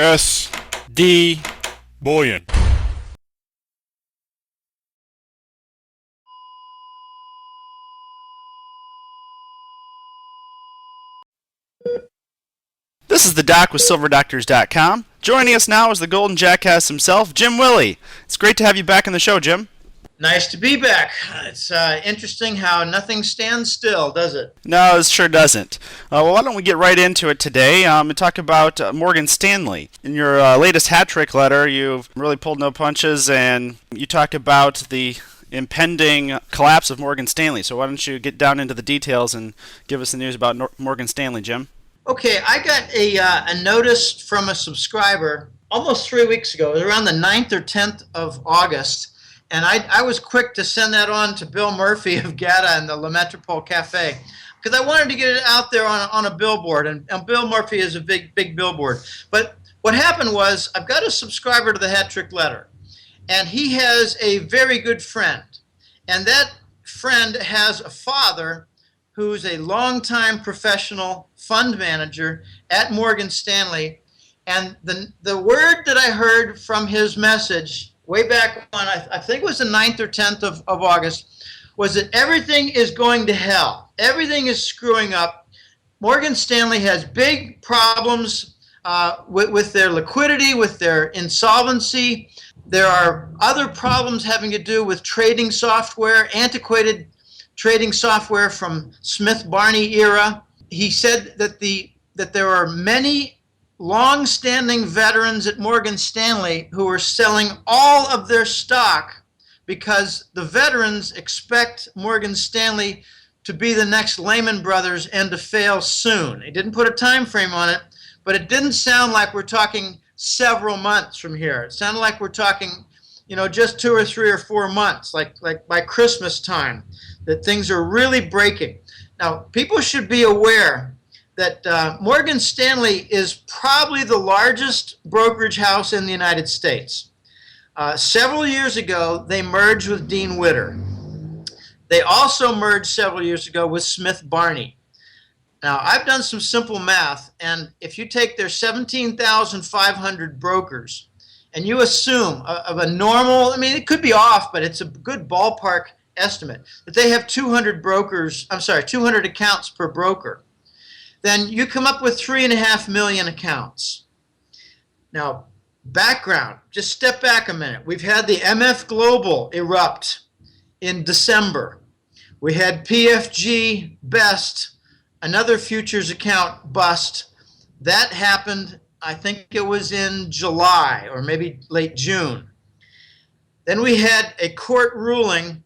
S.D. Boyan. This is the Doc with SilverDoctors.com. Joining us now is the Golden Jackass himself, Jim Willie. It's great to have you back on the show, Jim. Nice to be back. It's interesting how nothing stands still, does it? No, it sure doesn't. Well, why don't we get right into it today and talk about Morgan Stanley. In your latest hat trick letter, you've really pulled no punches, and you talk about the impending collapse of Morgan Stanley. So why don't you get down into the details and give us the news about Morgan Stanley, Jim? Okay, I got a notice from a subscriber almost 3 weeks ago. It was around the 9th or 10th of August. And I was quick to send that on to Bill Murphy of GATA and the La Metropole Cafe because I wanted to get it out there on a billboard. And Bill Murphy is a big billboard. But what happened was I've got a subscriber to the Hat Trick Letter, and he has a very good friend. And that friend has a father who's a longtime professional fund manager at Morgan Stanley. And the word that I heard from his message way back on, I think it was the 9th or 10th of August, was that everything is going to hell. Everything is screwing up. Morgan Stanley has big problems with their liquidity, with their insolvency. There are other problems having to do with trading software, antiquated trading software from Smith-Barney era. He said that there are many long-standing veterans at Morgan Stanley who are selling all of their stock because the veterans expect Morgan Stanley to be the next Lehman Brothers and to fail soon. He didn't put a time frame on it, but it didn't sound like we're talking several months from here. It sounded like we're talking, just 2 or 3 or 4 months, like by Christmas time, that things are really breaking. Now, people should be aware that Morgan Stanley is probably the largest brokerage house in the United States. Several years ago, they merged with Dean Witter. They also merged several years ago with Smith-Barney. Now, I've done some simple math, and if you take their 17,500 brokers, and you assume of a normal, it could be off, but it's a good ballpark estimate, that they have 200 accounts per broker, then you come up with 3.5 million accounts. Now, background, just step back a minute. We've had the MF Global erupt in December. We had PFG Best, another futures account, bust. That happened, I think it was in July or maybe late June. Then we had a court ruling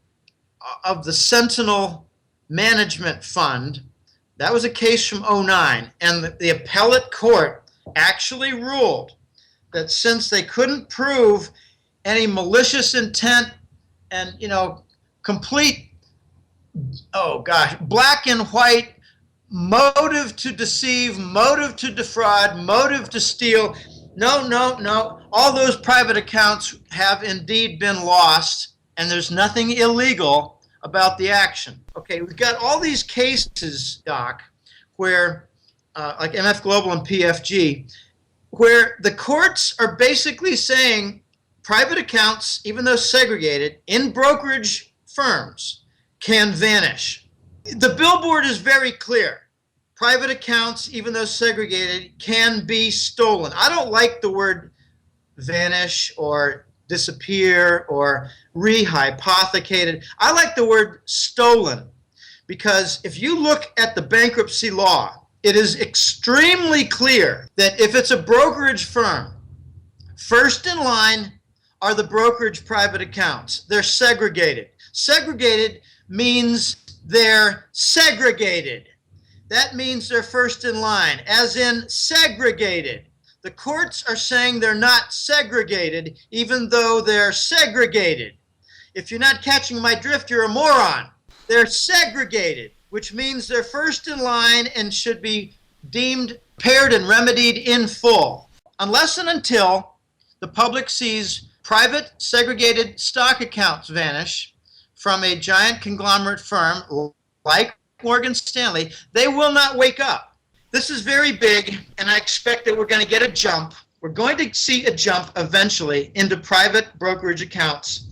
of the Sentinel Management Fund. That was a case from '09, and the appellate court actually ruled that since they couldn't prove any malicious intent and, complete, black and white motive to deceive, motive to defraud, motive to steal, no, all those private accounts have indeed been lost, and there's nothing illegal about the action. Okay, we've got all these cases, Doc, where, like MF Global and PFG, where the courts are basically saying private accounts, even though segregated, in brokerage firms can vanish. The billboard is very clear. Private accounts, even though segregated, can be stolen. I don't like the word vanish or disappear or rehypothecated. I like the word stolen because if you look at the bankruptcy law, it is extremely clear that if it's a brokerage firm, first in line are the brokerage private accounts. They're segregated. Segregated means they're segregated. That means they're first in line, as in segregated. The courts are saying they're not segregated, even though they're segregated. If you're not catching my drift, you're a moron. They're segregated, which means they're first in line and should be deemed repaired and remedied in full, unless and until the public sees private segregated stock accounts vanish from a giant conglomerate firm like Morgan Stanley. They will not wake up. This is very big, and I expect that we're going to get a jump. We're going to see a jump eventually into private brokerage accounts.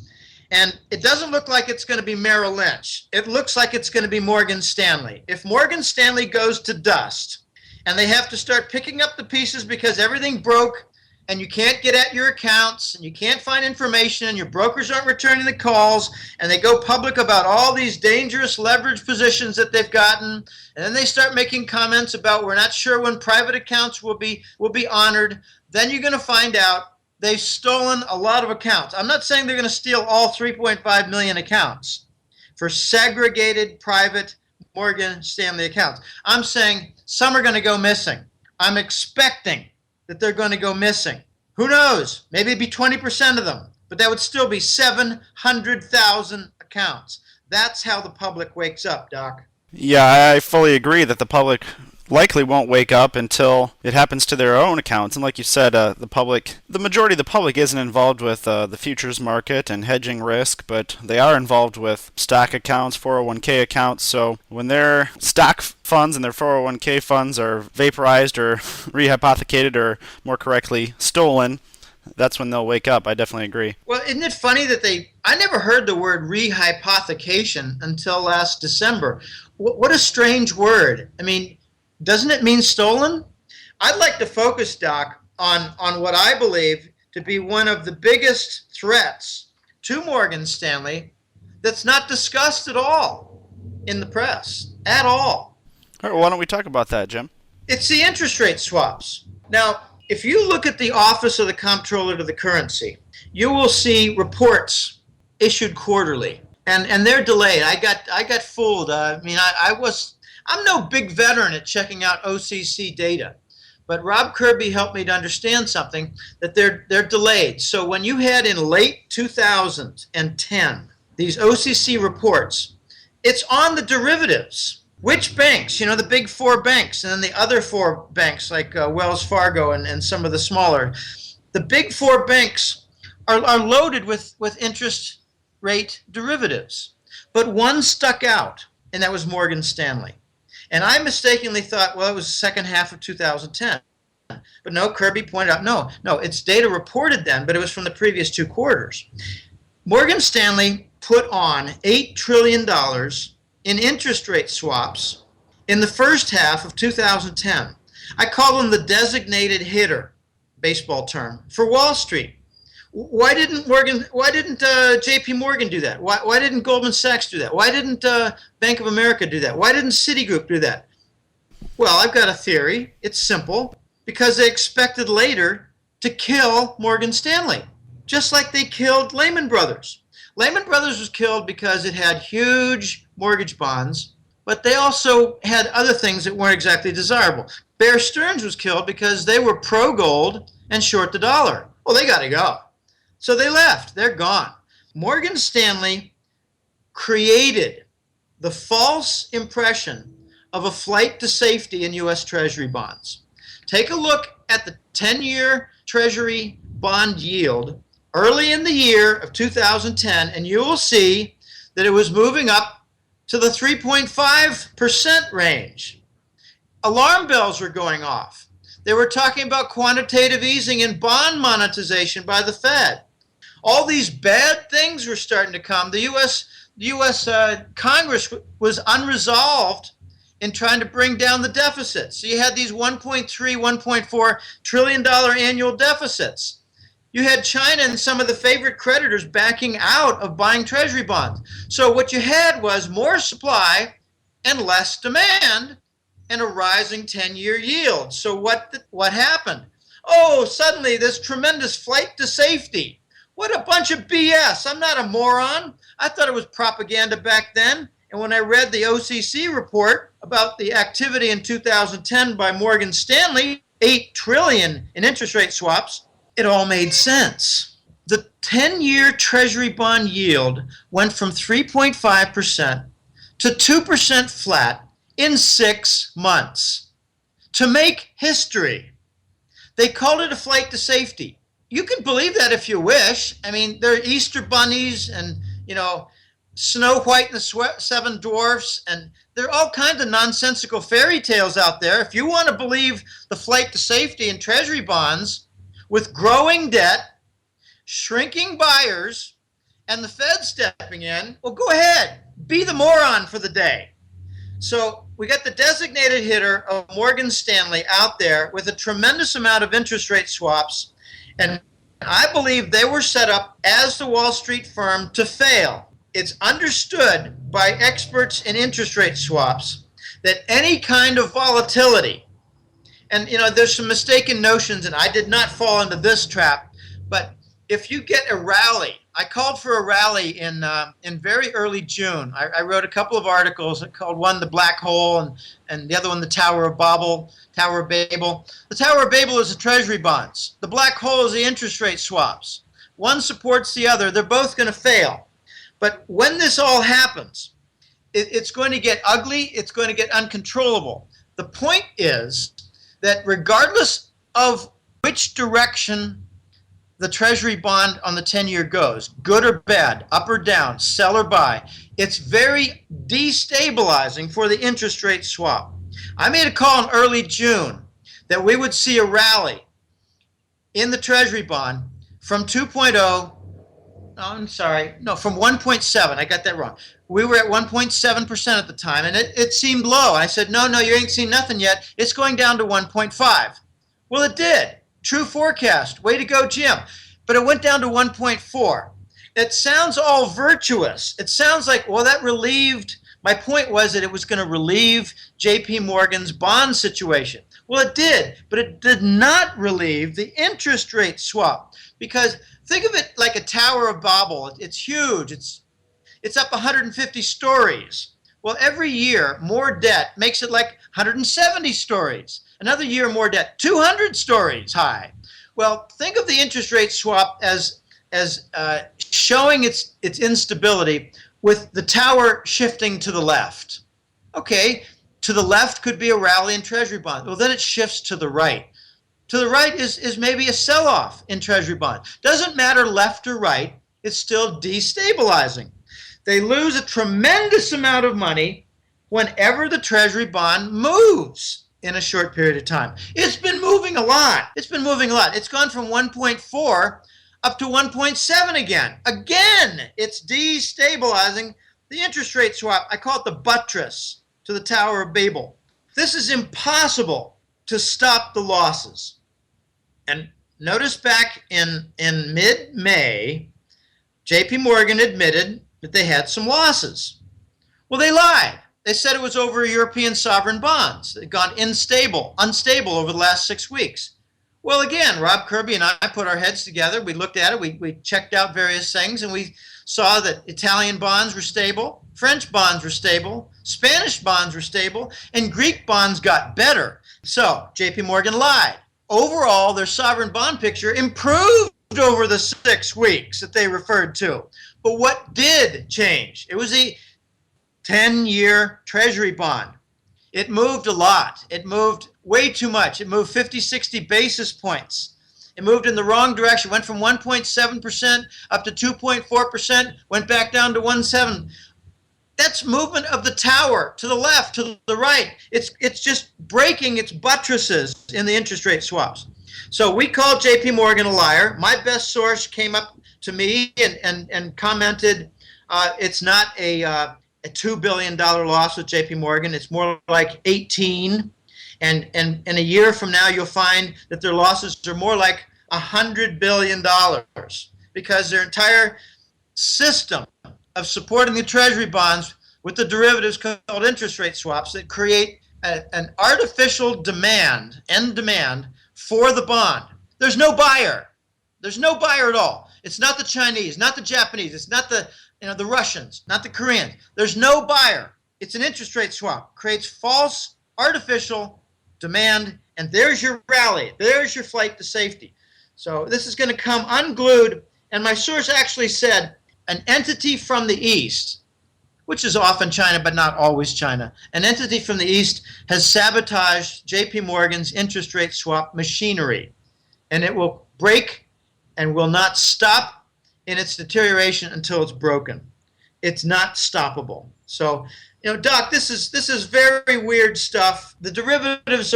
And it doesn't look like it's going to be Merrill Lynch. It looks like it's going to be Morgan Stanley. If Morgan Stanley goes to dust and they have to start picking up the pieces because everything broke and you can't get at your accounts and you can't find information and your brokers aren't returning the calls and they go public about all these dangerous leverage positions that they've gotten, and then they start making comments about we're not sure when private accounts will be honored, then you're going to find out they've stolen a lot of accounts. I'm not saying they're going to steal all 3.5 million accounts for segregated private Morgan Stanley accounts. I'm saying some are going to go missing. I'm expecting that they're going to go missing. Who knows? Maybe it'd be 20% of them, but that would still be 700,000 accounts. That's how the public wakes up, Doc. Yeah, I fully agree that the public likely won't wake up until it happens to their own accounts. And like you said, the majority of the public isn't involved with the futures market and hedging risk, but they are involved with stock accounts, 401k accounts. So when their stock funds and their 401k funds are vaporized or rehypothecated, or more correctly, stolen, that's when they'll wake up. I definitely agree. Well, isn't it funny that I never heard the word rehypothecation until last December. What a strange word. I mean, doesn't it mean stolen? I'd like to focus, Doc, on what I believe to be one of the biggest threats to Morgan Stanley that's not discussed at all in the press, at all. All right, well, why don't we talk about that, Jim? It's the interest rate swaps. Now, if you look at the Office of the Comptroller to the Currency, you will see reports issued quarterly, and they're delayed. I got fooled. I'm no big veteran at checking out OCC data, but Rob Kirby helped me to understand something, that they're delayed. So when you had in late 2010 these OCC reports, it's on the derivatives. Which banks? You know, the big four banks, and then the other four banks like Wells Fargo and some of the smaller. The big four banks are loaded with interest rate derivatives. But one stuck out, and that was Morgan Stanley. And I mistakenly thought, well, it was the second half of 2010. But no, Kirby pointed out, no, it's data reported then, but it was from the previous 2 quarters. Morgan Stanley put on $8 trillion in interest rate swaps in the first half of 2010. I call him the designated hitter, baseball term, for Wall Street. Why didn't J.P. Morgan do that? Why didn't Goldman Sachs do that? Why didn't Bank of America do that? Why didn't Citigroup do that? Well, I've got a theory. It's simple. Because they expected later to kill Morgan Stanley, just like they killed Lehman Brothers. Lehman Brothers was killed because it had huge mortgage bonds, but they also had other things that weren't exactly desirable. Bear Stearns was killed because they were pro-gold and short the dollar. Well, they got to go. So they left. They're gone. Morgan Stanley created the false impression of a flight to safety in U.S. Treasury bonds. Take a look at the 10-year Treasury bond yield early in the year of 2010, and you will see that it was moving up to the 3.5% range. Alarm bells were going off. They were talking about quantitative easing and bond monetization by the Fed. All these bad things were starting to come. The U.S. Congress was unresolved in trying to bring down the deficit. So you had these $1.3, $1.4 trillion annual deficits. You had China and some of the favorite creditors backing out of buying Treasury bonds. So what you had was more supply and less demand and a rising 10-year yield. So what happened? Oh, suddenly this tremendous flight to safety. What a bunch of BS. I'm not a moron. I thought it was propaganda back then. And when I read the OCC report about the activity in 2010 by Morgan Stanley, $8 trillion in interest rate swaps, it all made sense. The 10-year Treasury bond yield went from 3.5% to 2% flat in 6 months. To make history, they called it a flight to safety. You can believe that if you wish. I mean, there are Easter bunnies and, Snow White and the Seven Dwarfs, and there are all kinds of nonsensical fairy tales out there. If you want to believe the flight to safety in Treasury bonds with growing debt, shrinking buyers, and the Fed stepping in, well, go ahead, be the moron for the day. So we got the designated hitter of Morgan Stanley out there with a tremendous amount of interest rate swaps, and I believe they were set up as the Wall Street firm to fail. It's understood by experts in interest rate swaps that any kind of volatility, and there's some mistaken notions, and I did not fall into this trap, but if you get a rally, I called for a rally in very early June. I wrote a couple of articles. I called one The Black Hole and the other one The Tower of Babel. The Tower of Babel is the treasury bonds. The black hole is the interest rate swaps. One supports the other. They're both going to fail. But when this all happens, it's going to get ugly. It's going to get uncontrollable. The point is that regardless of which direction the treasury bond on the 10-year goes, good or bad, up or down, sell or buy, it's very destabilizing for the interest rate swap. I made a call in early June that we would see a rally in the treasury bond from 2.0, from 1.7. I got that wrong. We were at 1.7% at the time, and it seemed low. I said, no, you ain't seen nothing yet. It's going down to 1.5. Well, it did. True forecast. Way to go, Jim. But it went down to 1.4. It sounds all virtuous. It sounds like, well, that relieved. My point was that it was going to relieve J.P. Morgan's bond situation. Well, it did, but it did not relieve the interest rate swap. Because think of it like a Tower of Babel. It's huge. It's up 150 stories. Well, every year, more debt makes it like 170 stories. Another year, more debt, 200 stories high. Well, think of the interest rate swap as showing its instability with the tower shifting to the left. Okay, to the left could be a rally in treasury bonds. Well, then it shifts to the right. To the right is maybe a sell-off in treasury bonds. Doesn't matter left or right, it's still destabilizing. They lose a tremendous amount of money whenever the treasury bond moves in a short period of time. It's been moving a lot. It's gone from 1.4 up to 1.7 again. Again, it's destabilizing the interest rate swap. I call it the buttress to the Tower of Babel. This is impossible to stop the losses. And notice back in mid-May, J.P. Morgan admitted that they had some losses. Well, they lied. They said it was over European sovereign bonds. They'd gone unstable over the last 6 weeks. Well, again, Rob Kirby and I put our heads together. We looked at it. We checked out various things, and we saw that Italian bonds were stable, French bonds were stable, Spanish bonds were stable, and Greek bonds got better. So J.P. Morgan lied. Overall, their sovereign bond picture improved over the 6 weeks that they referred to. But what did change? It was a 10-year treasury bond. It moved a lot. It moved way too much. It moved 50, 60 basis points. It moved in the wrong direction. Went from 1.7% up to 2.4%, went back down to 1.7. That's movement of the tower to the left, to the right. It's just breaking its buttresses in the interest rate swaps. So we called J.P. Morgan a liar. My best source came up to me and commented, it's not a $2 billion loss with J.P. Morgan. It's more like 18. And a year from now, you'll find that their losses are more like $100 billion because their entire system of supporting the treasury bonds with the derivatives called interest rate swaps that create an artificial demand, end demand, for the bond. There's no buyer. There's no buyer at all. It's not the Chinese, not the Japanese. It's not the Russians, not the Koreans. There's no buyer. It's an interest rate swap. Creates false, artificial demand, and there's your rally. There's your flight to safety. So this is going to come unglued, and my source actually said an entity from the East, which is often China but not always China, an entity from the East has sabotaged J.P. Morgan's interest rate swap machinery, and it will break and will not stop in its deterioration until it's broken. It's not stoppable. So, Doc, this is very weird stuff. The derivatives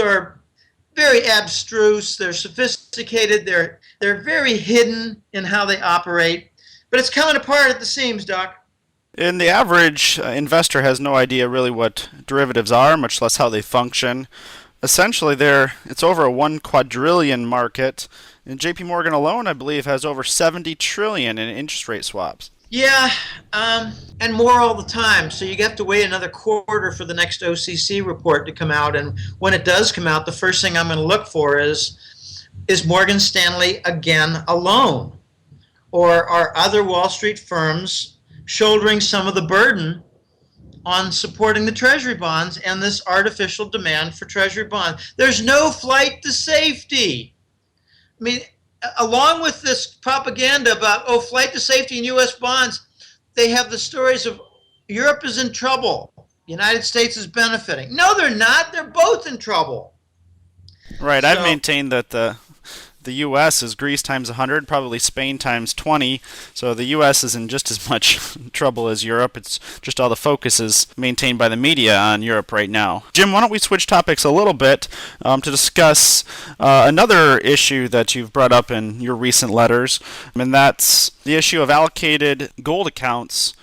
very abstruse, they're sophisticated, they're very hidden in how they operate, but it's coming apart at the seams, Doc. And the average investor has no idea really what derivatives are, much less how they function. Essentially, it's over a 1 quadrillion market. And JP Morgan alone, I believe, has over 70 trillion in interest rate swaps. Yeah, and more all the time. So you have to wait another quarter for the next OCC report to come out. And when it does come out, the first thing I'm going to look for is Morgan Stanley again alone? Or are other Wall Street firms shouldering some of the burden on supporting the Treasury bonds and this artificial demand for Treasury bonds? There's no flight to safety. I mean, along with this propaganda about, flight to safety in U.S. bonds, they have the stories of Europe is in trouble, the United States is benefiting. No, they're not. They're both in trouble. Right. I've maintained that the U.S. is Greece times 100, probably Spain times 20. So the U.S. is in just as much trouble as Europe. It's just all the focus is maintained by the media on Europe right now. Jim, why don't we switch topics a little bit to discuss another issue that you've brought up in your recent letters, and that's the issue of allocated gold accounts.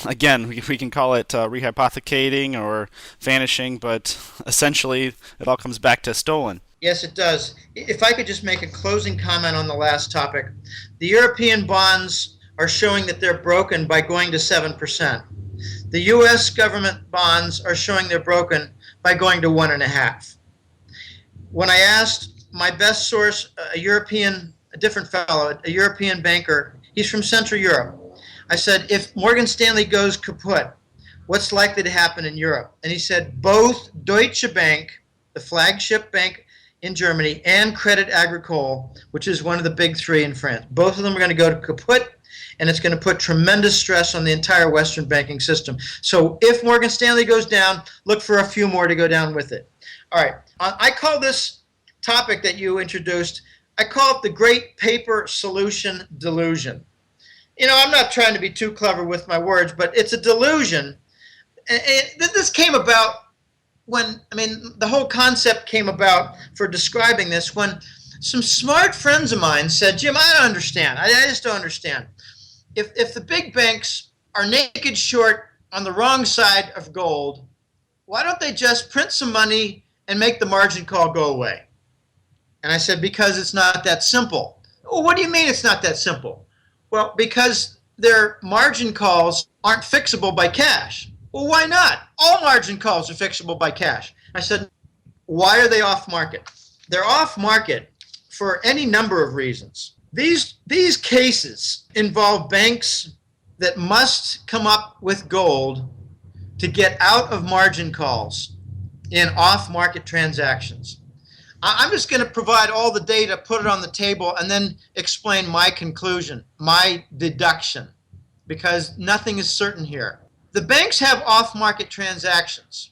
Again, we can call it rehypothecating or vanishing, but essentially it all comes back to stolen. Yes, it does. If I could just make a closing comment on the last topic. The European bonds are showing that they're broken by going to 7%. The U.S. government bonds are showing they're broken by going to 1.5%. When I asked my best source, a different fellow, a European banker, he's from Central Europe, I said, if Morgan Stanley goes kaput, what's likely to happen in Europe? And he said both Deutsche Bank, the flagship bank in Germany, and Crédit Agricole, which is one of the big three in France. Both of them are going to go to kaput, and it's going to put tremendous stress on the entire Western banking system. So if Morgan Stanley goes down, look for a few more to go down with it. All right. I call this topic that you introduced, I call it the great paper solution delusion. You know, I'm not trying to be too clever with my words, but it's a delusion. And this came about the whole concept came about for describing this when some smart friends of mine said, Jim, I don't understand. I just don't understand. If the big banks are naked short on the wrong side of gold, why don't they just print some money and make the margin call go away? And I said, because it's not that simple. Well, what do you mean it's not that simple? Well, because their margin calls aren't fixable by cash. Well, why not? All margin calls are fixable by cash. I said, why are they off market? They're off market for any number of reasons. These cases involve banks that must come up with gold to get out of margin calls in off-market transactions. I'm just going to provide all the data, put it on the table, and then explain my conclusion, my deduction, because nothing is certain here. The banks have off-market transactions.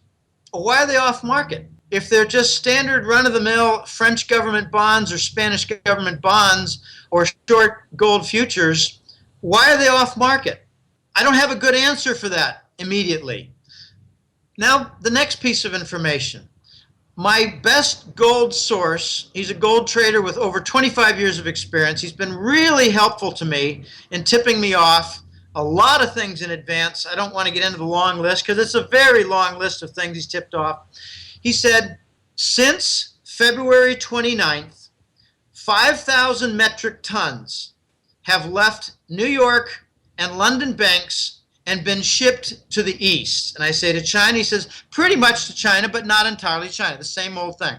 Why are they off-market? If they're just standard run-of-the-mill French government bonds or Spanish government bonds or short gold futures, why are they off-market? I don't have a good answer for that immediately. Now, the next piece of information. My best gold source, he's a gold trader with over 25 years of experience. He's been really helpful to me in tipping me off a lot of things in advance. I don't want to get into the long list because it's a very long list of things he's tipped off. He said, since February 29th, 5,000 metric tons have left New York and London banks and been shipped to the east. And I say to China, he says, pretty much to China, but not entirely China, the same old thing.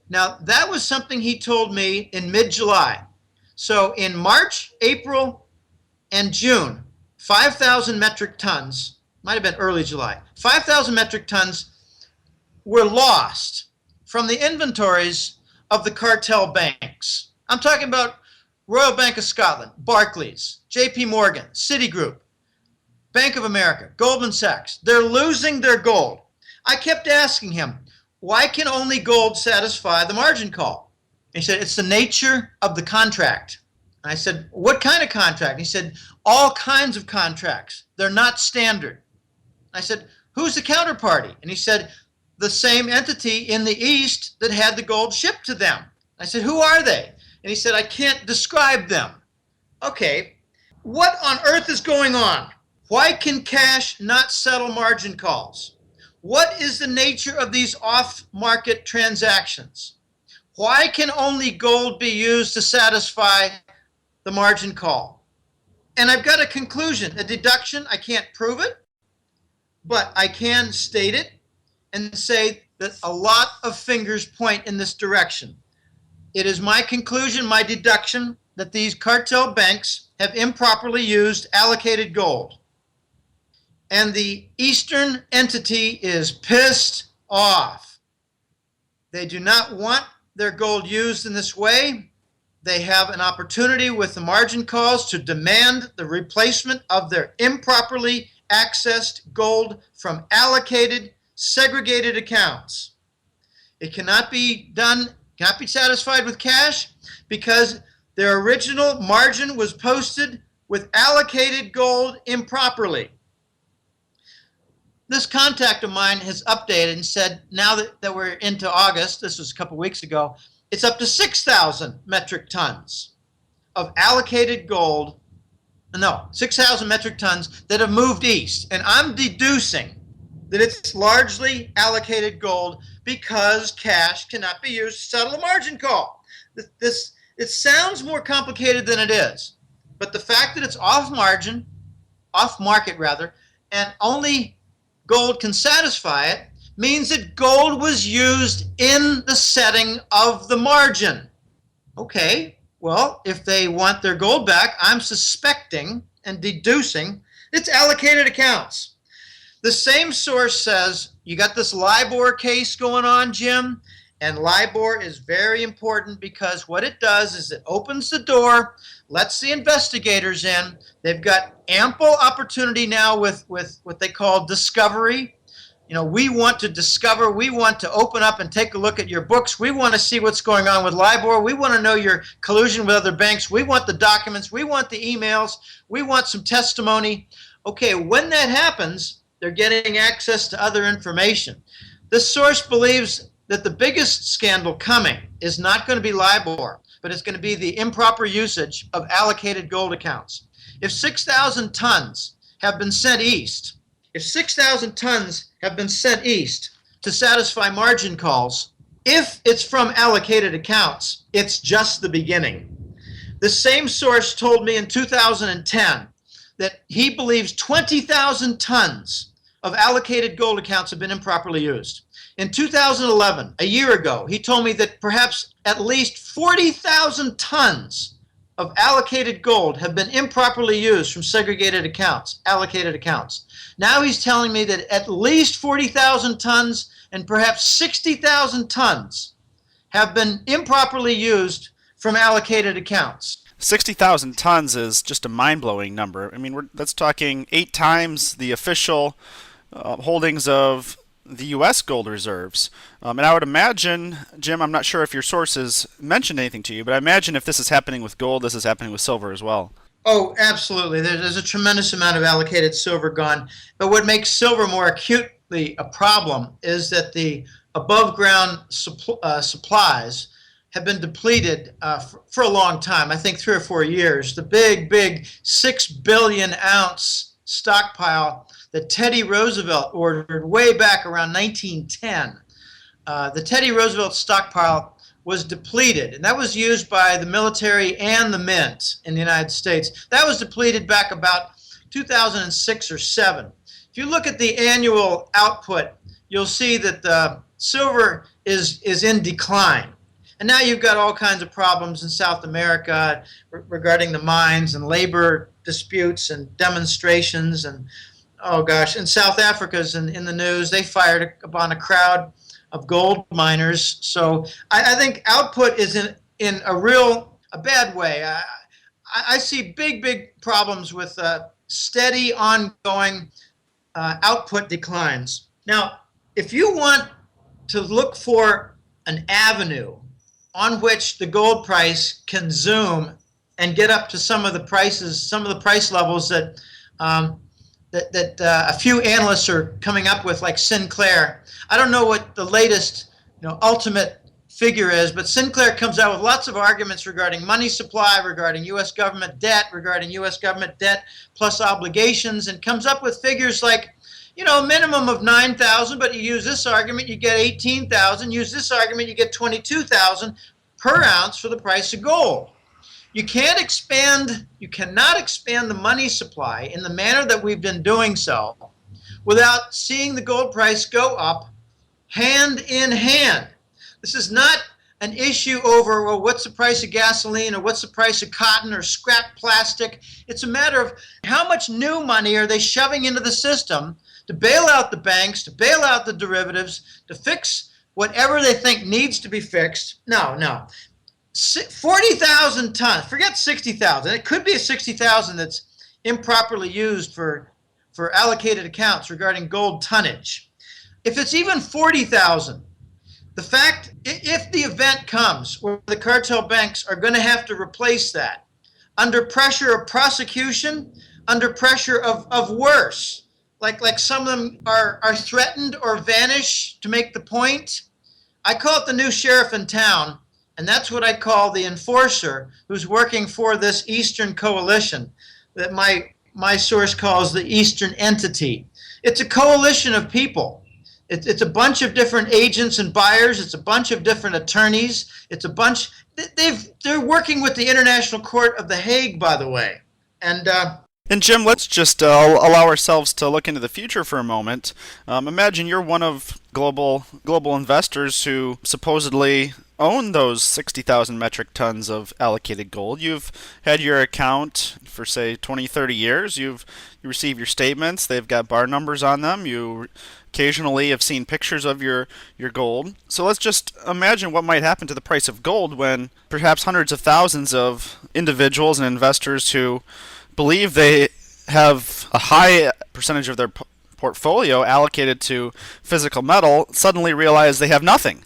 Now, that was something he told me in mid-July. So in March, April, and June, 5,000 metric tons, might have been early July, 5,000 metric tons were lost from the inventories of the cartel banks. I'm talking about Royal Bank of Scotland, Barclays, JP Morgan, Citigroup, Bank of America, Goldman Sachs. They're losing their gold. I kept asking him, why can only gold satisfy the margin call? He said, it's the nature of the contract. And I said, what kind of contract? He said, all kinds of contracts. They're not standard. I said, who's the counterparty? And he said, the same entity in the East that had the gold shipped to them. I said, who are they? And he said, I can't describe them. Okay, what on earth is going on? Why can cash not settle margin calls? What is the nature of these off-market transactions? Why can only gold be used to satisfy the margin call? And I've got a conclusion, a deduction. I can't prove it, but I can state it and say that a lot of fingers point in this direction. It is my conclusion, my deduction, that these cartel banks have improperly used allocated gold. And the Eastern entity is pissed off. They do not want their gold used in this way. They have an opportunity with the margin calls to demand the replacement of their improperly accessed gold from allocated, segregated accounts. It cannot be done, cannot be satisfied with cash because their original margin was posted with allocated gold improperly. This contact of mine has updated and said now that we're into August, this was a couple weeks ago, it's up to 6,000 metric tons of allocated gold. No, 6,000 metric tons that have moved east. And I'm deducing that it's largely allocated gold because cash cannot be used to settle a margin call. It sounds more complicated than it is. But the fact that it's off market rather, and only gold can satisfy it, means that gold was used in the setting of the margin. Okay, well, if they want their gold back, I'm suspecting and deducing it's allocated accounts. The same source says, you got this LIBOR case going on, Jim, and LIBOR is very important because what it does is it opens the door, lets the investigators in. They've got ample opportunity now with what they call discovery. You know, we want to discover, we want to open up and take a look at your books. We want to see what's going on with LIBOR. We want to know your collusion with other banks. We want the documents. We want the emails. We want some testimony. Okay, when that happens, they're getting access to other information. This source believes that the biggest scandal coming is not going to be LIBOR, but it's going to be the improper usage of allocated gold accounts. If 6,000 tons have been sent east, if 6,000 tons have been sent east to satisfy margin calls, if it's from allocated accounts, it's just the beginning. The same source told me in 2010 that he believes 20,000 tons of allocated gold accounts have been improperly used. In 2011, a year ago, he told me that perhaps at least 40,000 tons of allocated gold have been improperly used from segregated accounts, allocated accounts. Now he's telling me that at least 40,000 tons and perhaps 60,000 tons have been improperly used from allocated accounts. 60,000 tons is just a mind-blowing number. I mean, that's talking 8 times the official holdings of the U.S. gold reserves. And I would imagine, Jim, I'm not sure if your sources mentioned anything to you, but I imagine if this is happening with gold, this is happening with silver as well. Oh, absolutely. There's a tremendous amount of allocated silver gone. But what makes silver more acutely a problem is that the above-ground supplies have been depleted for a long time, I think 3 or 4 years. The big 6 billion ounce stockpile that Teddy Roosevelt ordered way back around 1910. The Teddy Roosevelt stockpile was depleted, and that was used by the military and the mint in the United States. That was depleted back about 2006 or 7. If you look at the annual output, you'll see that the silver is in decline. And now you've got all kinds of problems in South America regarding the mines and labor disputes and demonstrations. And oh gosh, in South Africa's in the news, they fired upon a crowd of gold miners. So I think output is in a bad way. I see big problems with steady, ongoing output declines. Now, if you want to look for an avenue on which the gold price can zoom and get up to some of the price levels that that a few analysts are coming up with, like Sinclair. I don't know what the latest, ultimate figure is, but Sinclair comes out with lots of arguments regarding money supply, regarding U.S. government debt, plus obligations, and comes up with figures like, a minimum of 9,000, but you use this argument, you get 18,000. Use this argument, you get 22,000 per ounce for the price of gold. You cannot expand the money supply in the manner that we've been doing so without seeing the gold price go up hand in hand. This is not an issue over, well, what's the price of gasoline or what's the price of cotton or scrap plastic. It's a matter of how much new money are they shoving into the system to bail out the banks, to bail out the derivatives, to fix whatever they think needs to be fixed. No. 40,000 tons. Forget 60,000. It could be a 60,000 that's improperly used for allocated accounts regarding gold tonnage. If it's even 40,000, the fact, if the event comes where the cartel banks are going to have to replace that, under pressure of prosecution, under pressure of worse, like some of them are threatened or vanish to make the point. I call it the new sheriff in town, and that's what I call the enforcer who's working for this Eastern coalition that my source calls the Eastern Entity. It's a coalition of people. It's a bunch of different agents and buyers. It's a bunch of different attorneys. It's a bunch. They're working with the International Court of The Hague, by the way. And Jim, let's just allow ourselves to look into the future for a moment. Imagine you're one of global investors who supposedly own those 60,000 metric tons of allocated gold. You've had your account for, say, 20, 30 years. You receive your statements. They've got bar numbers on them. You occasionally have seen pictures of your gold. So let's just imagine what might happen to the price of gold when perhaps hundreds of thousands of individuals and investors who believe they have a high percentage of their portfolio allocated to physical metal suddenly realize they have nothing.